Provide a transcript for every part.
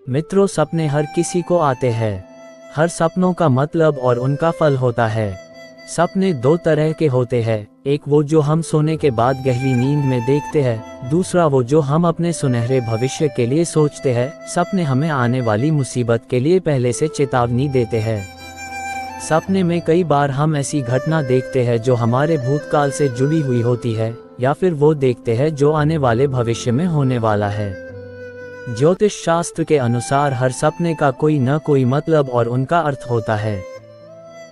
मित्रों, सपने हर किसी को आते हैं। हर सपनों का मतलब और उनका फल होता है। सपने दो तरह के होते हैं, एक वो जो हम सोने के बाद गहरी नींद में देखते हैं, दूसरा वो जो हम अपने सुनहरे भविष्य के लिए सोचते हैं। सपने हमें आने वाली मुसीबत के लिए पहले से चेतावनी देते हैं। सपने में कई बार हम ऐसी घटना देखते हैं जो हमारे भूतकाल से जुड़ी हुई होती है, या फिर वो देखते हैं जो आने वाले भविष्य में होने वाला है। ज्योतिष शास्त्र के अनुसार हर सपने का कोई न कोई मतलब और उनका अर्थ होता है।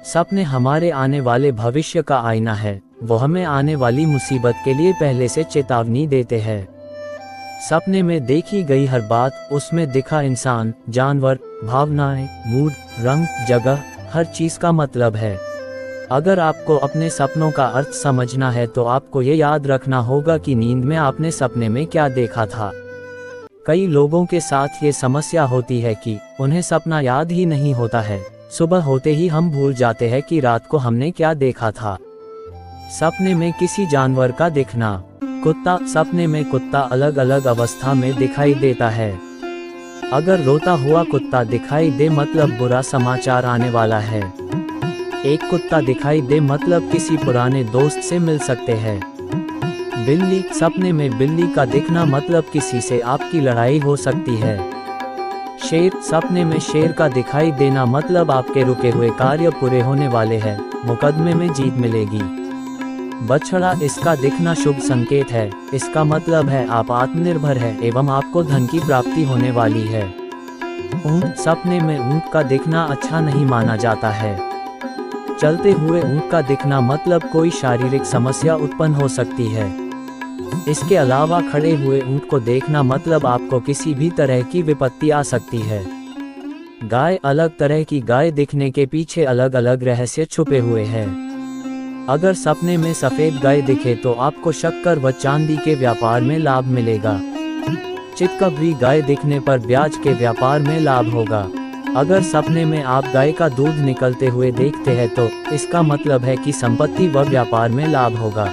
सपने हमारे आने वाले भविष्य का आईना है, वो हमें आने वाली मुसीबत के लिए पहले से चेतावनी देते हैं। सपने में देखी गई हर बात, उसमें दिखा इंसान, जानवर, भावनाएं, मूड, रंग, जगह, हर चीज का मतलब है। अगर आपको अपने सपनों का अर्थ समझना है तो आपको ये याद रखना होगा कि नींद में आपने सपने में क्या देखा था। कई लोगों के साथ ये समस्या होती है कि उन्हें सपना याद ही नहीं होता है। सुबह होते ही हम भूल जाते हैं कि रात को हमने क्या देखा था। सपने में किसी जानवर का दिखना। कुत्ता। सपने में कुत्ता अलग अलग अवस्था में दिखाई देता है। अगर रोता हुआ कुत्ता दिखाई दे मतलब बुरा समाचार आने वाला है। एक कुत्ता दिखाई दे मतलब किसी पुराने दोस्त से मिल सकते हैं। बिल्ली। सपने में बिल्ली का दिखना मतलब किसी से आपकी लड़ाई हो सकती है। शेर। सपने में शेर का दिखाई देना मतलब आपके रुके हुए कार्य पूरे होने वाले हैं, मुकदमे में जीत मिलेगी। बछड़ा। इसका दिखना शुभ संकेत है, इसका मतलब है आप आत्मनिर्भर हैं एवं आपको धन की प्राप्ति होने वाली है। ऊंट। सपने में ऊंट का दिखना अच्छा नहीं माना जाता है। चलते हुए ऊंट का दिखना मतलब कोई शारीरिक समस्या उत्पन्न हो सकती है। इसके अलावा खड़े हुए ऊंट को देखना मतलब आपको किसी भी तरह की विपत्ति आ सकती है। गाय। अलग तरह की गाय दिखने के पीछे अलग अलग रहस्य छुपे हुए हैं। अगर सपने में सफेद गाय दिखे तो आपको शक्कर व चांदी के व्यापार में लाभ मिलेगा। चितकबरी गाय दिखने पर ब्याज के व्यापार में लाभ होगा। अगर सपने में आप गाय का दूध निकलते हुए देखते हैं तो इसका मतलब है कि संपत्ति व व्यापार में लाभ होगा।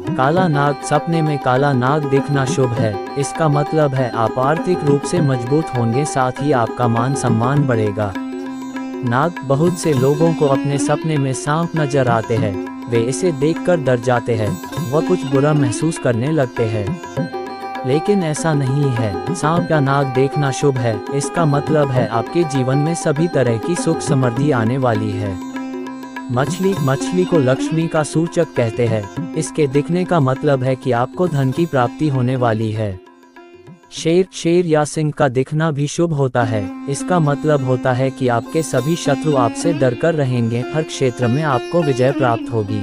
काला नाग। सपने में काला नाग दिखना शुभ है, इसका मतलब है आप आर्थिक रूप से मजबूत होंगे, साथ ही आपका मान सम्मान बढ़ेगा। नाग। बहुत से लोगों को अपने सपने में सांप नजर आते हैं, वे इसे देखकर डर जाते हैं, वह कुछ बुरा महसूस करने लगते हैं। लेकिन ऐसा नहीं है, सांप या नाग देखना शुभ है, इसका मतलब है आपके जीवन में सभी तरह की सुख समृद्धि आने वाली है। मछली। मछली को लक्ष्मी का सूचक कहते हैं, इसके दिखने का मतलब है कि आपको धन की प्राप्ति होने वाली है। शेर। शेर या सिंह का दिखना भी शुभ होता है, इसका मतलब होता है कि आपके सभी शत्रु आपसे डरकर रहेंगे, हर क्षेत्र में आपको विजय प्राप्त होगी।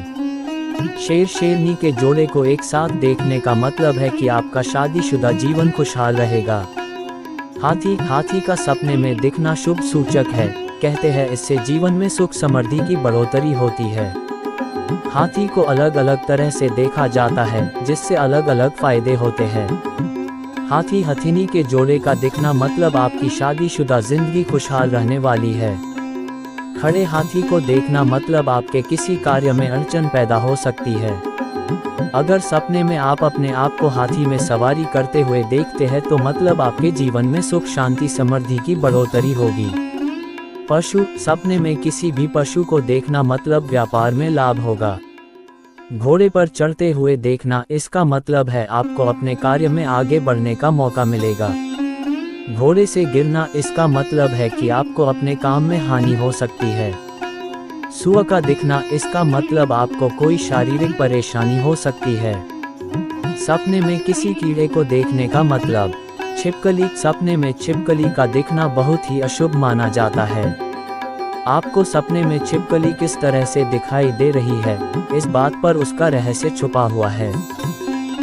शेर शेरनी के जोड़े को एक साथ देखने का मतलब है कि आपका शादीशुदा जीवन खुशहाल रहेगा। हाथी। हाथी का सपने में दिखना शुभ सूचक है, कहते हैं इससे जीवन में सुख समृद्धि की बढ़ोतरी होती है। हाथी को अलग अलग तरह से देखा जाता है, जिससे अलग अलग फायदे होते हैं। हाथी हथिनी के जोड़े का दिखना मतलब आपकी शादीशुदा जिंदगी खुशहाल रहने वाली है। खड़े हाथी को देखना मतलब आपके किसी कार्य में अड़चन पैदा हो सकती है। अगर सपने में आप अपने आप को हाथी में सवारी करते हुए देखते हैं तो मतलब आपके जीवन में सुख शांति समृद्धि की बढ़ोतरी होगी। पशु। सपने में किसी भी पशु को देखना मतलब व्यापार में लाभ होगा। घोड़े पर चढ़ते हुए देखना, इसका मतलब है आपको अपने कार्य में आगे बढ़ने का मौका मिलेगा। घोड़े से गिरना, इसका मतलब है कि आपको अपने काम में हानि हो सकती है। सुअर का दिखना, इसका मतलब आपको कोई शारीरिक परेशानी हो सकती है। सपने में किसी कीड़े को देखने का मतलब। छिपकली। सपने में छिपकली का दिखना बहुत ही अशुभ माना जाता है। आपको सपने में छिपकली किस तरह से दिखाई दे रही है, इस बात पर उसका रहस्य छुपा हुआ है।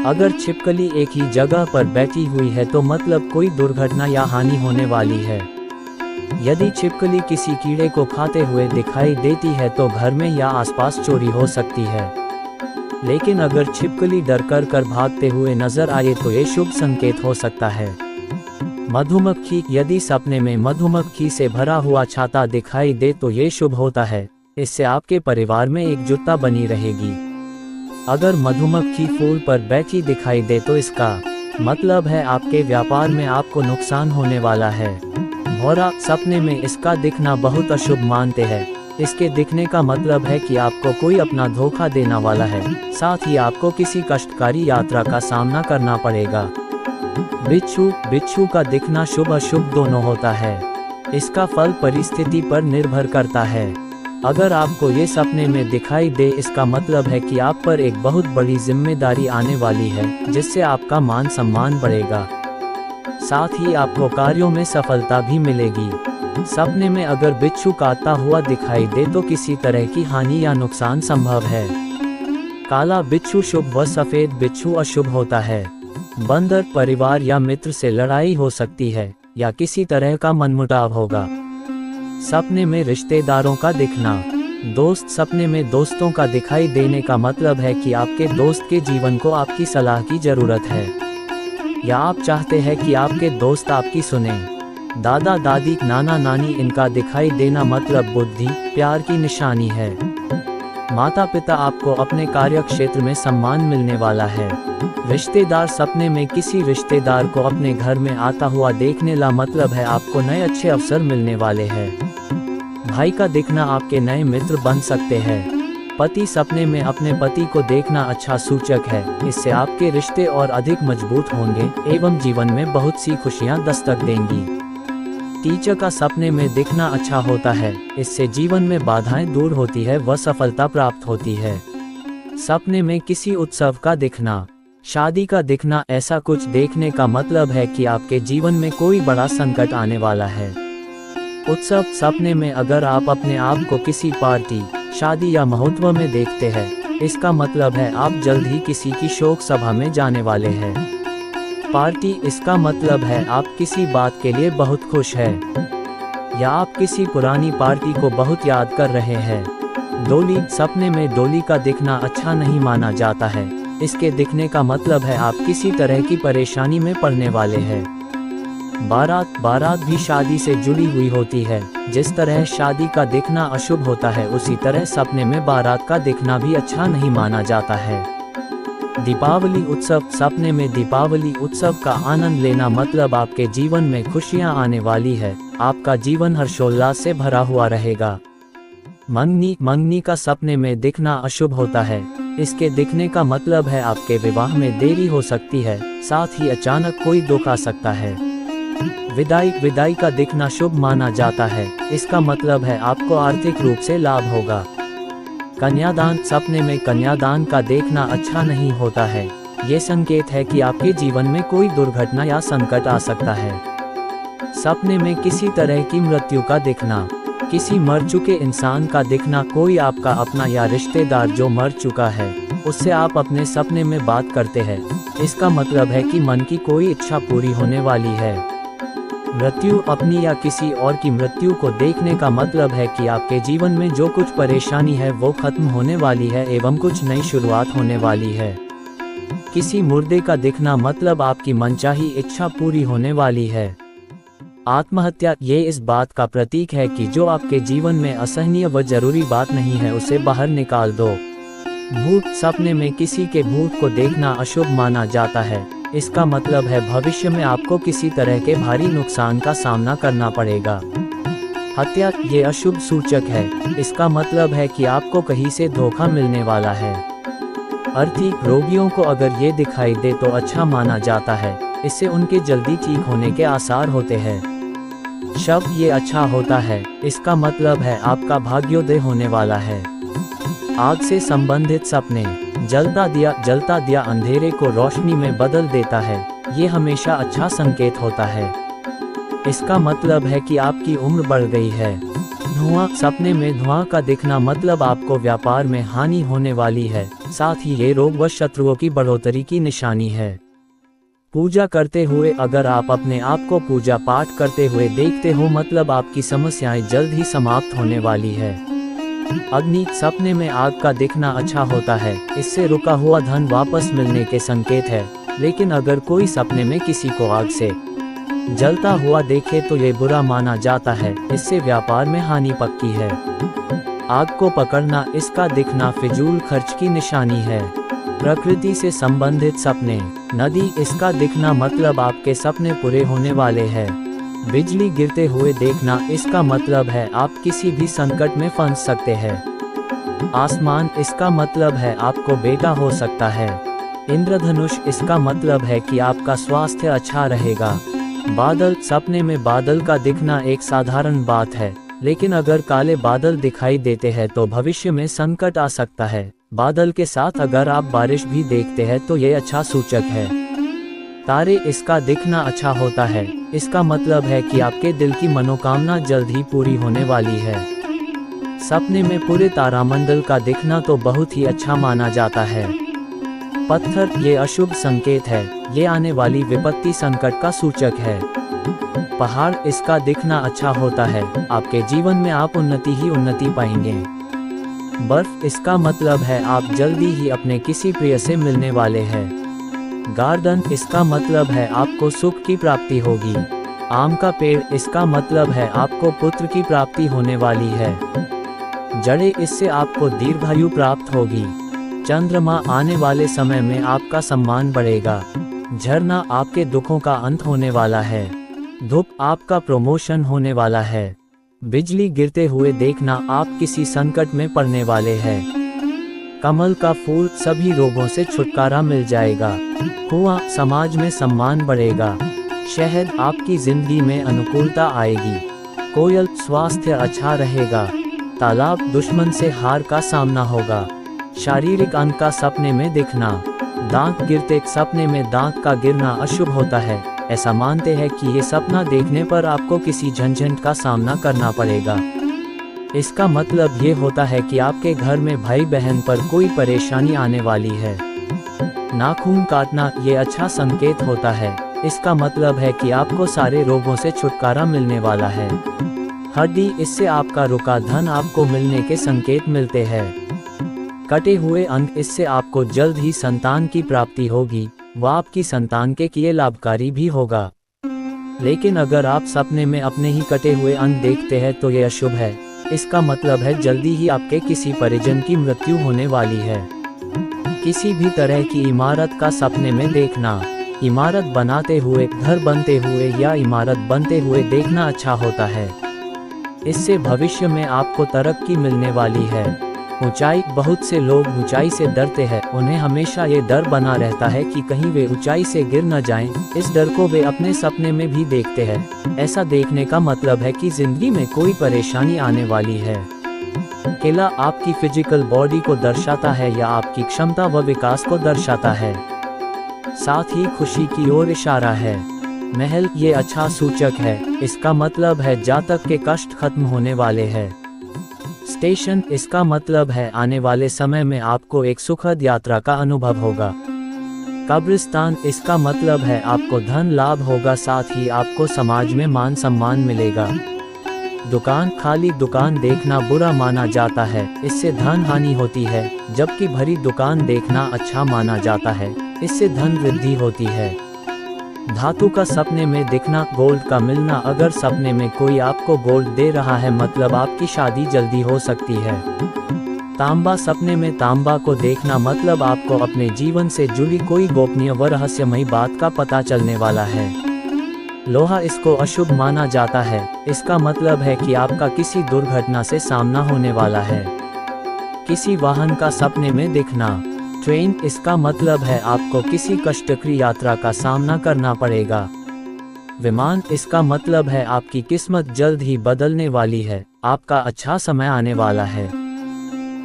अगर छिपकली एक ही जगह पर बैठी हुई है तो मतलब कोई दुर्घटना या हानि होने वाली है। यदि छिपकली किसी कीड़े को खाते हुए दिखाई देती है तो घर में या आसपास चोरी हो सकती है। लेकिन अगर छिपकली डर कर भागते हुए नजर आए तो ये शुभ संकेत हो सकता है। मधुमक्खी। यदि सपने में मधुमक्खी से भरा हुआ छाता दिखाई दे तो ये शुभ होता है, इससे आपके परिवार में एकजुटता बनी रहेगी। अगर मधुमक्खी फूल पर बैठी दिखाई दे तो इसका मतलब है आपके व्यापार में आपको नुकसान होने वाला है। भौरा, सपने में इसका दिखना बहुत अशुभ मानते हैं। इसके दिखने का मतलब है कि आपको कोई अपना धोखा देने वाला है, साथ ही आपको किसी कष्टकारी यात्रा का सामना करना पड़ेगा। बिच्छू, बिच्छू का दिखना शुभ अशुभ दोनों होता है। इसका फल परिस्थिति पर निर्भर करता है। अगर आपको ये सपने में दिखाई दे, इसका मतलब है कि आप पर एक बहुत बड़ी जिम्मेदारी आने वाली है, जिससे आपका मान सम्मान बढ़ेगा। साथ ही आपको कार्यों में सफलता भी मिलेगी। सपने में अगर बिच्छू काटता हुआ दिखाई दे तो किसी तरह की हानि या नुकसान संभव है। काला बिच्छू शुभ व सफेद बिच्छू अशुभ होता है। बंदर, परिवार या मित्र से लड़ाई हो सकती है या किसी तरह का मनमुटाव होगा। सपने में रिश्तेदारों का दिखना। दोस्त, सपने में दोस्तों का दिखाई देने का मतलब है कि आपके दोस्त के जीवन को आपकी सलाह की जरूरत है, या आप चाहते हैं कि आपके दोस्त आपकी सुने। दादा दादी, नाना नानी, इनका दिखाई देना मतलब बुद्धि, प्यार की निशानी है। माता पिता, आपको अपने कार्य क्षेत्र में सम्मान मिलने वाला है। रिश्तेदार, सपने में किसी रिश्तेदार को अपने घर में आता हुआ देखने का मतलब है आपको नए अच्छे अवसर मिलने वाले हैं। भाई का दिखना, आपके नए मित्र बन सकते हैं। पति, सपने में अपने पति को देखना अच्छा सूचक है। इससे आपके रिश्ते और अधिक मजबूत होंगे एवं जीवन में बहुत सी खुशियां दस्तक देंगी। टीचर का सपने में दिखना अच्छा होता है। इससे जीवन में बाधाएं दूर होती है व सफलता प्राप्त होती है। सपने में किसी उत्सव का दिखना। शादी का दिखना, ऐसा कुछ देखने का मतलब है कि आपके जीवन में कोई बड़ा संकट आने वाला है। उत्सव, सपने में अगर आप अपने आप को किसी पार्टी, शादी या महोत्सव में देखते हैं, इसका मतलब है आप जल्द ही किसी की शोक सभा में जाने वाले हैं। पार्टी, इसका मतलब है आप किसी बात के लिए बहुत खुश हैं, या आप किसी पुरानी पार्टी को बहुत याद कर रहे हैं। डोली, सपने में डोली का दिखना अच्छा नहीं माना जाता है। इसके दिखने का मतलब है आप किसी तरह की परेशानी में पड़ने वाले हैं। बारात, बारात भी शादी से जुड़ी हुई होती है। जिस तरह शादी का दिखना अशुभ होता है, उसी तरह सपने में बारात का दिखना भी अच्छा नहीं माना जाता है। दीपावली उत्सव, सपने में दीपावली उत्सव का आनंद लेना मतलब आपके जीवन में खुशियां आने वाली है। आपका जीवन हर्षोल्लास से भरा हुआ रहेगा। मंगनी, मंगनी का सपने में दिखना अशुभ होता है। इसके दिखने का मतलब है आपके विवाह में देरी हो सकती है, साथ ही अचानक कोई दुख आ सकता है। विदाई, विदाई का दिखना शुभ माना जाता है। इसका मतलब है आपको आर्थिक रूप से लाभ होगा। कन्यादान, सपने में कन्यादान का देखना अच्छा नहीं होता है। ये संकेत है कि आपके जीवन में कोई दुर्घटना या संकट आ सकता है। सपने में किसी तरह की मृत्यु का दिखना। किसी मर चुके इंसान का दिखना, कोई आपका अपना या रिश्तेदार जो मर चुका है, उससे आप अपने सपने में बात करते हैं। इसका मतलब है कि मन की कोई इच्छा पूरी होने वाली है। मृत्यु, अपनी या किसी और की मृत्यु को देखने का मतलब है कि आपके जीवन में जो कुछ परेशानी है वो खत्म होने वाली है एवं कुछ नई शुरुआत होने वाली है। किसी मुर्दे का दिखना मतलब आपकी मनचाही इच्छा पूरी होने वाली है। आत्महत्या, ये इस बात का प्रतीक है कि जो आपके जीवन में असहनीय व जरूरी बात नहीं है उसे बाहर निकाल दो। भूत, सपने में किसी के भूत को देखना अशुभ माना जाता है। इसका मतलब है भविष्य में आपको किसी तरह के भारी नुकसान का सामना करना पड़ेगा। हत्या, ये अशुभ सूचक है। इसका मतलब है कि आपको कहीं से धोखा मिलने वाला है। अर्थी, रोगियों को अगर ये दिखाई दे तो अच्छा माना जाता है। इससे उनके जल्दी ठीक होने के आसार होते हैं। शव, ये अच्छा होता है। इसका मतलब है आपका भाग्योदय होने वाला है। आग से संबंधित सपने। जलता दिया अंधेरे को रोशनी में बदल देता है। ये हमेशा अच्छा संकेत होता है। इसका मतलब है कि आपकी उम्र बढ़ गई है। धुआं, सपने में धुआं का दिखना मतलब आपको व्यापार में हानि होने वाली है। साथ ही ये रोग व शत्रुओं की बढ़ोतरी की निशानी है। पूजा करते हुए, अगर आप अपने आप को पूजा पाठ करते हुए देखते हो मतलब आपकी समस्याएं जल्द ही समाप्त होने वाली है। अग्नि, सपने में आग का दिखना अच्छा होता है। इससे रुका हुआ धन वापस मिलने के संकेत है। लेकिन अगर कोई सपने में किसी को आग से जलता हुआ देखे तो ये बुरा माना जाता है। इससे व्यापार में हानि पक्की है। आग को पकड़ना, इसका दिखना फिजूल खर्च की निशानी है। प्रकृति से संबंधित सपने। नदी, इसका दिखना मतलब आपके सपने पूरे होने वाले हैं। बिजली गिरते हुए देखना, इसका मतलब है आप किसी भी संकट में फंस सकते हैं। आसमान, इसका मतलब है आपको बेटा हो सकता है। इंद्रधनुष, इसका मतलब है कि आपका स्वास्थ्य अच्छा रहेगा। बादल, सपने में बादल का दिखना एक साधारण बात है, लेकिन अगर काले बादल दिखाई देते हैं तो भविष्य में संकट आ सकता है। बादल के साथ अगर आप बारिश भी देखते हैं तो ये अच्छा सूचक है। तारे, इसका दिखना अच्छा होता है, इसका मतलब है कि आपके दिल की मनोकामना जल्द ही पूरी होने वाली है। सपने में पूरे तारामंडल का दिखना तो बहुत ही अच्छा माना जाता है। पत्थर, ये अशुभ संकेत है, ये आने वाली विपत्ति संकट का सूचक है। पहाड़, इसका दिखना अच्छा होता है, आपके जीवन में आप उन्नति ही उन्नति पाएंगे। बर्फ, इसका मतलब है आप जल्दी ही अपने किसी प्रिय से मिलने वाले हैं। गार्डन, इसका मतलब है आपको सुख की प्राप्ति होगी। आम का पेड़, इसका मतलब है आपको पुत्र की प्राप्ति होने वाली है। जड़ें, इससे आपको दीर्घायु प्राप्त होगी। चंद्रमा, आने वाले समय में आपका सम्मान बढ़ेगा। झरना, आपके दुखों का अंत होने वाला है। धूप, आपका प्रमोशन होने वाला है। बिजली गिरते हुए देखना, आप किसी संकट में पड़ने वाले हैं। कमल का फूल, सभी रोगों से छुटकारा मिल जाएगा। कुआं, समाज में सम्मान बढ़ेगा। शहद, आपकी जिंदगी में अनुकूलता आएगी। कोयल, स्वास्थ्य अच्छा रहेगा। तालाब, दुश्मन से हार का सामना होगा। शारीरिक अंग का सपने में दिखना। दांत गिरते, सपने में दांत का गिरना अशुभ होता है, ऐसा मानते हैं कि ये सपना देखने पर आपको किसी झंझट का सामना करना पड़ेगा। इसका मतलब ये होता है कि आपके घर में भाई बहन पर कोई परेशानी आने वाली है। नाखून काटना, ये अच्छा संकेत होता है, इसका मतलब है कि आपको सारे रोगों से छुटकारा मिलने वाला है। हड्डी, इससे आपका रुका धन आपको मिलने के संकेत मिलते हैं। कटे हुए अंग, इससे आपको जल्द ही संतान की प्राप्ति होगी, वह आपकी संतान के लिए लाभकारी भी होगा। लेकिन अगर आप सपने में अपने ही कटे हुए अंग देखते हैं तो ये अशुभ है, इसका मतलब है जल्दी ही आपके किसी परिजन की मृत्यु होने वाली है। किसी भी तरह की इमारत का सपने में देखना, इमारत बनाते हुए, घर बनते हुए या इमारत बनते हुए देखना अच्छा होता है, इससे भविष्य में आपको तरक्की मिलने वाली है। ऊंचाई, बहुत से लोग ऊंचाई से डरते हैं, उन्हें हमेशा ये डर बना रहता है कि कहीं वे ऊंचाई से गिर न जाएं, इस डर को वे अपने सपने में भी देखते हैं। ऐसा देखने का मतलब है कि जिंदगी में कोई परेशानी आने वाली है। किला, आपकी फिजिकल बॉडी को दर्शाता है या आपकी क्षमता व विकास को दर्शाता है, साथ ही खुशी की ओर इशारा है। महल, ये अच्छा सूचक है, इसका मतलब है जातक के कष्ट खत्म होने वाले हैं। स्टेशन, इसका मतलब है आने वाले समय में आपको एक सुखद यात्रा का अनुभव होगा। कब्रिस्तान, इसका मतलब है आपको धन लाभ होगा, साथ ही आपको समाज में मान सम्मान मिलेगा। दुकान, खाली दुकान देखना बुरा माना जाता है, इससे धन हानि होती है, जबकि भरी दुकान देखना अच्छा माना जाता है, इससे धन वृद्धि होती है। धातु का सपने में दिखना, गोल्ड का मिलना, अगर सपने में कोई आपको गोल्ड दे रहा है मतलब आपकी शादी जल्दी हो सकती है। तांबा, सपने में तांबा को देखना मतलब आपको अपने जीवन से जुड़ी कोई गोपनीय व रहस्यमयी बात का पता चलने वाला है। लोहा, इसको अशुभ माना जाता है, इसका मतलब है कि आपका किसी दुर्घटना से सामना होने वाला है। किसी वाहन का सपने में दिखना। ट्रेन, इसका मतलब है आपको किसी कष्टकारी यात्रा का सामना करना पड़ेगा। विमान, इसका मतलब है आपकी किस्मत जल्द ही बदलने वाली है, आपका अच्छा समय आने वाला है।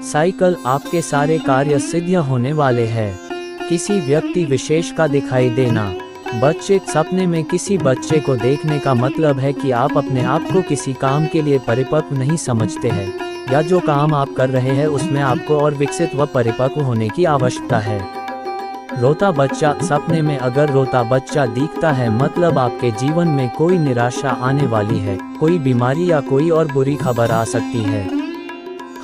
साइकिल, आपके सारे कार्य सिद्ध होने वाले हैं। किसी व्यक्ति विशेष का दिखाई देना। बच्चे, सपने में किसी बच्चे को देखने का मतलब है कि आप अपने आप को किसी काम के लिए परिपक्व नहीं समझते हैं, या जो काम आप कर रहे हैं उसमें आपको और विकसित व परिपक्व होने की आवश्यकता है। रोता बच्चा, सपने में अगर रोता बच्चा दिखता है मतलब आपके जीवन में कोई निराशा आने वाली है, कोई बीमारी या कोई और बुरी खबर आ सकती है।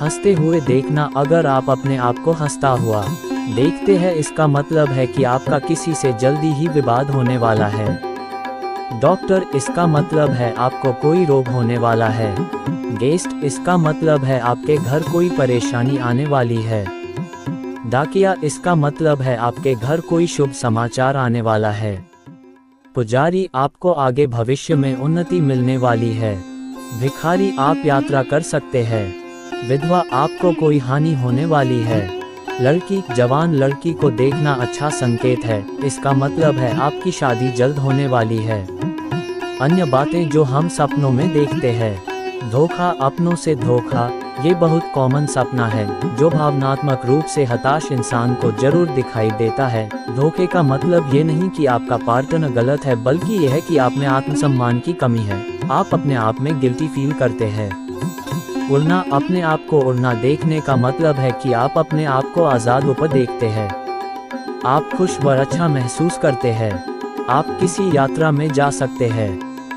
हंसते हुए देखना, अगर आप अपने आप को हंसता हुआ देखते हैं इसका मतलब है कि आपका किसी से जल्दी ही विवाद होने वाला है। डॉक्टर, इसका मतलब है आपको कोई रोग होने वाला है। गेस्ट, इसका मतलब है आपके घर कोई परेशानी आने वाली है। डाकिया, इसका मतलब है आपके घर कोई शुभ समाचार आने वाला है। पुजारी, आपको आगे भविष्य में उन्नति मिलने वाली है। भिखारी, आप यात्रा कर सकते हैं। विधवा, आपको कोई हानि होने वाली है। लड़की, जवान लड़की को देखना अच्छा संकेत है, इसका मतलब है आपकी शादी जल्द होने वाली है। अन्य बातें जो हम सपनों में देखते हैं। धोखा, अपनों से धोखा, ये बहुत कॉमन सपना है जो भावनात्मक रूप से हताश इंसान को जरूर दिखाई देता है। धोखे का मतलब ये नहीं कि आपका पार्टनर गलत है, बल्कि यह है कि आप में आत्मसम्मान की कमी है, आप अपने आप में गिल्टी फील करते हैं। उड़ना, अपने आप को उड़ना देखने का मतलब है कि आप अपने आप को आज़ाद ऊपर देखते हैं। आप खुश व अच्छा महसूस करते हैं। आप किसी यात्रा में जा सकते हैं।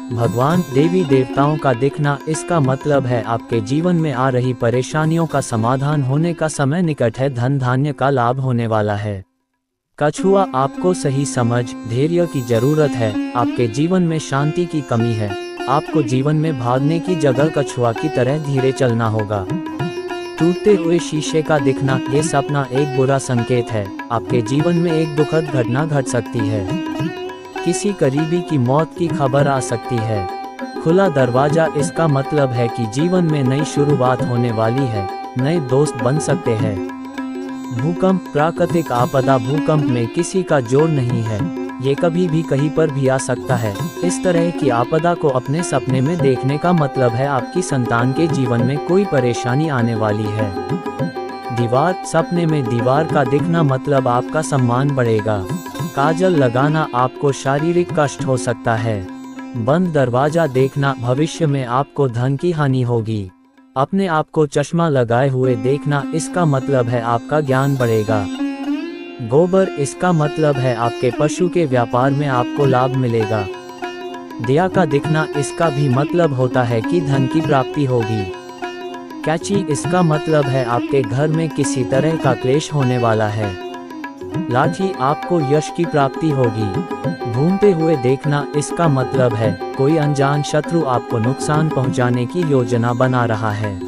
भगवान, देवी देवताओं का दिखना, इसका मतलब है आपके जीवन में आ रही परेशानियों का समाधान होने का समय निकट है, धन धान्य का लाभ होने वाला है। कछुआ, आपको सही समझ, धैर्य की जरूरत है, आपके जीवन में शांति की कमी है, आपको जीवन में भागने की जगह कछुआ की तरह धीरे चलना होगा। टूटते हुए शीशे का दिखना, ये सपना एक बुरा संकेत है, आपके जीवन में एक दुखद घटना घट सकती है। किसी करीबी की मौत की खबर आ सकती है। खुला दरवाजा, इसका मतलब है कि जीवन में नई शुरुआत होने वाली है, नए दोस्त बन सकते हैं। भूकंप, प्राकृतिक आपदा, भूकंप में किसी का जोर नहीं है, ये कभी भी कहीं पर भी आ सकता है। इस तरह की आपदा को अपने सपने में देखने का मतलब है आपकी संतान के जीवन में कोई परेशानी आने वाली है। दीवार, सपने में दीवार का दिखना मतलब आपका सम्मान बढ़ेगा। काजल लगाना, आपको शारीरिक कष्ट हो सकता है। बंद दरवाजा देखना, भविष्य में आपको धन की हानि होगी। अपने आप को चश्मा लगाए हुए देखना, इसका मतलब है आपका ज्ञान बढ़ेगा। गोबर, इसका मतलब है आपके पशु के व्यापार में आपको लाभ मिलेगा। दिया का दिखना, इसका भी मतलब होता है कि धन की प्राप्ति होगी। कैची, इसका मतलब है आपके घर में किसी तरह का क्लेश होने वाला है। लाठी, आपको यश की प्राप्ति होगी। घूमते हुए देखना, इसका मतलब है कोई अनजान शत्रु आपको नुकसान पहुंचाने की योजना बना रहा है।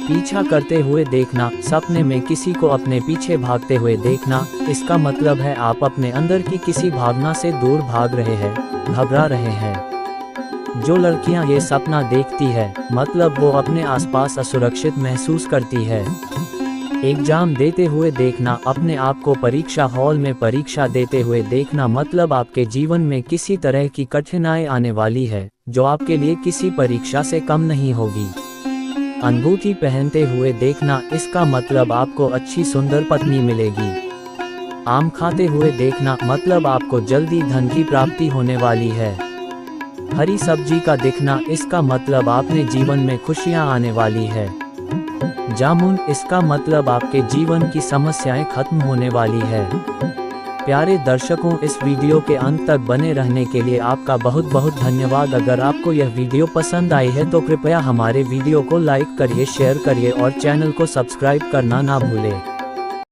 पीछा करते हुए देखना, सपने में किसी को अपने पीछे भागते हुए देखना, इसका मतलब है आप अपने अंदर की किसी भावना से दूर भाग रहे हैं, घबरा रहे हैं। जो लड़कियां ये सपना देखती है, मतलब वो अपने आसपास असुरक्षित महसूस करती है। एग्जाम देते हुए देखना, अपने आप को परीक्षा हॉल में परीक्षा देते हुए देखना, मतलब आपके जीवन में किसी तरह की कठिनाई आने वाली है जो आपके लिए किसी परीक्षा से कम नहीं होगी। अंगूठी पहनते हुए देखना, इसका मतलब आपको अच्छी सुंदर पत्नी मिलेगी। आम खाते हुए देखना, मतलब आपको जल्दी धन की प्राप्ति होने वाली है। हरी सब्जी का दिखना, इसका मतलब आपने जीवन में खुशियां आने वाली है। जामुन, इसका मतलब आपके जीवन की समस्याएं खत्म होने वाली है। प्यारे दर्शकों, इस वीडियो के अंत तक बने रहने के लिए आपका बहुत बहुत धन्यवाद। अगर आपको यह वीडियो पसंद आई है तो कृपया हमारे वीडियो को लाइक करिए, शेयर करिए और चैनल को सब्सक्राइब करना ना भूलें।